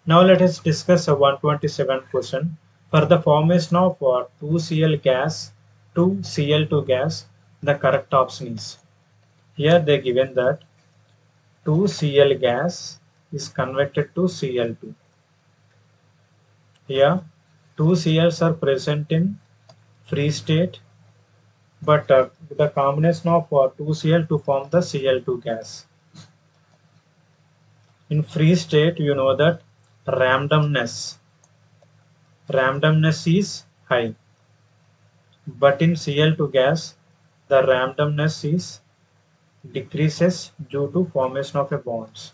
Now let us discuss a 127 question. For the formation of 2Cl gas, 2Cl2 gas, the correct option is. Here they given that 2Cl gas is converted to Cl2. Here 2 Cls are present in free state, but the combination of 2Cl to form the Cl2 gas. In free state, you know that randomness is high, but in Cl2 gas, the randomness is decreases due to formation of a bonds.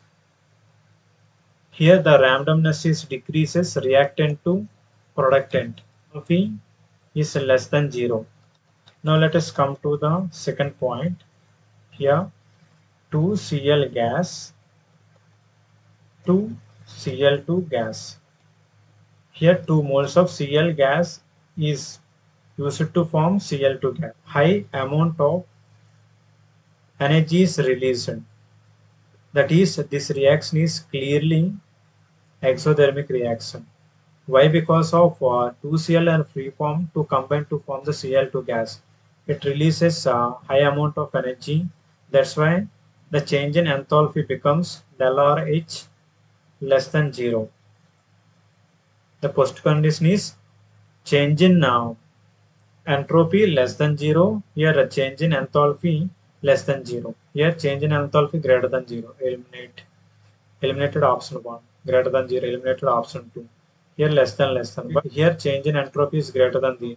Here the randomness is decreases reactant to productant. Phi is less than 0. Now let us come to the second point. Here 2Cl gas, 2Cl2 gas. Here 2 moles of Cl gas is used to form Cl2 gas. High amount of energy is released. That is, this reaction is clearly exothermic reaction. Why? Because of 2Cl are free form to combine to form the Cl2 gas. It releases a high amount of energy. That's why the change in enthalpy becomes del RH less than 0. The post condition is change in entropy less than 0. Here a change in enthalpy less than 0. Here change in enthalpy greater than 0. Eliminated option 1. Greater than 0. Eliminated option 2. Here less than. But here change in entropy is greater than the.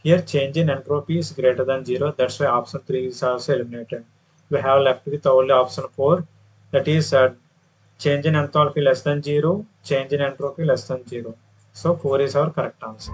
Here change in entropy is greater than 0. That's why option 3 is also eliminated. We have left with only option 4. That is change in enthalpy less than 0. Change in entropy less than 0. So 4 is our correct answer.